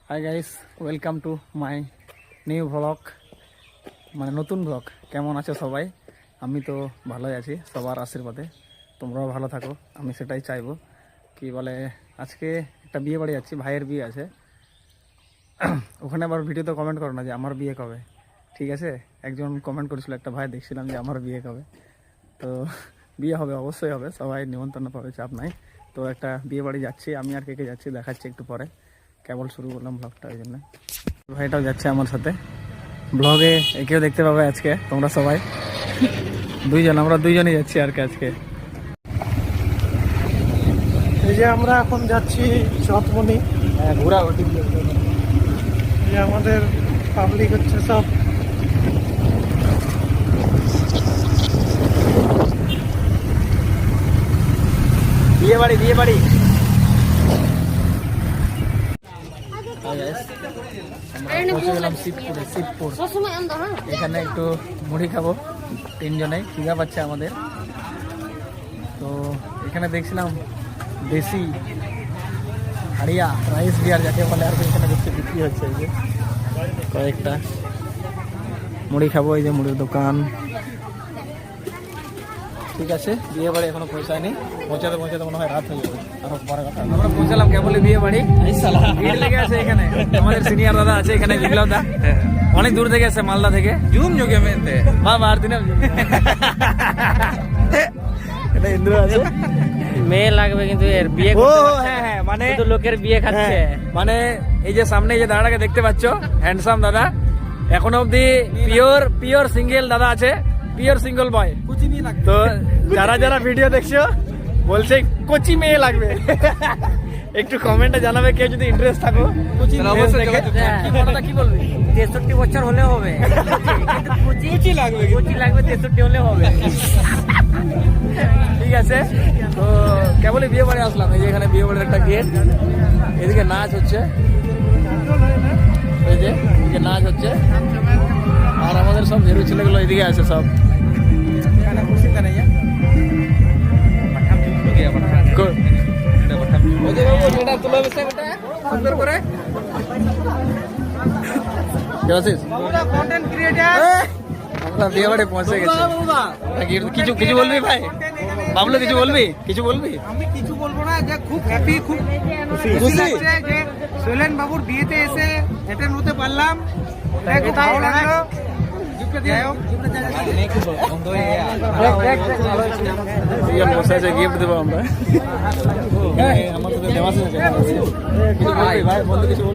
Hi guys, welcome to my new vlog, মানে নতুন vlog. কেমন আছো সবাই? আমি তো ভালোই আছি, সবার আশীর্বাদে। তোমরাও ভালো থাকো, আমি সেটাই চাইবো। কি বলে, আজকে একটা বিয়ে বাড়ি যাচ্ছি, ভাইয়ের বিয়ে আছে। ওখানে আবার ভিডিওতে কমেন্ট করো না যে আমার বিয়ে কবে, ঠিক আছে? একজন কমেন্ট করেছিল, একটা ভাই দেখছিলাম যে আমার বিয়ে কবে। তো বিয়ে হবে, অবশ্যই হবে, সবাই নিমন্ত্রণ পাবে, চাপ নাই। তো একটা বিয়ে বাড়ি যাচ্ছি, আমি আর কে যাচ্ছি দেখাচ্ছি একটু পরে। কেবল শুরু করলাম ব্লগটা, ওই জন্য ভাইটাও যাচ্ছে আমার সাথে। ব্লগে একেও দেখতে পাবে আজকে তোমরা সবাই। আমরা দুইজনই যাচ্ছি আর কি আজকে। এই যে আমরা এখন যাচ্ছি চটমনি। ঘোরা এই যে আমাদের পাবলিক হচ্ছে সব। বিয়ে বাড়ি পৌঁছে গেলাম শিবপুর। এখানে একটু মুড়ি খাবো, তিনজনে খিদা পাচ্ছে আমাদের। তো এখানে দেখছিলাম দেশি হাড়িয়া রাইস বিয়ার যাকে বলে আর কি, এখানে দেখতে বিক্রি হচ্ছে। এই যে কয়েকটা মুড়ি খাবো, এই যে মুড়ির দোকান। ঠিক আছে, বিয়ে বাড়ি এখনো পৌঁছায়নি, পৌঁছাতে মনে হয় রাত হয়ে যাবে। আরো পরে কথা। আমরা পৌঁছালাম কেবলই বিয়ে বাড়ি। ভিড় লেগে আছে এখানে, আমাদের সিনিয়র দাদা আছে এখানে, বিপ্লব দা অনেক দূর থেকে আছে, মালদা থেকে। জুম যোগে মেনতে বাবা আর দিনে এটা ইন্দ্র আছে। মেয়ে লাগবে কিন্তু এর বিয়ে ও হ্যাঁ, মানে তো লোকের বিয়ে খাচ্ছে। মানে এই যে সামনে এই যে দাদাটাকে দেখতে পাচ্ছ, হ্যান্ডসাম দাদা, এখনো অব্দি পিওর সিঙ্গেল দাদা আছে, পিওর সিঙ্গেল বয়। তো যারা ভিডিও দেখছো বলছে কোচি মেয়ে লাগবে, একটু কমেন্টে জানাবে কেউ যদি ইন্টারেস্ট থাকো। কি বলবি? 63 বছর হলেও হবে, কোচি লাগবে, 63 হলেও হবে। ঠিক আছে। তো কেবলই বিয়ে বাড়ি আসলাম, এই যে এখানে বিয়ে বাড়ির একটা গেট, এদিকে নাচ হচ্ছে, এই যে এদিকে নাচ হচ্ছে, আর আমাদের সব হেরু ছেলেগুলো এদিকে আছে সব। সুন্দর করে আমরা বিয়ে বাড়ি পৌঁছে গেছি। কিছু বলবি ভাই? বাবলু কিছু বলবি? আমি কিছু বলবো না, যে খুব হ্যাপি, খুব খুশি লাগছে যে শৈলেন বাবুর বিয়েতে এসে অ্যাটেন্ড হতে পারলাম। খুব ভালো লাগলো। গিফট দেবো আমরা। আমাদের দেওয়া আছে।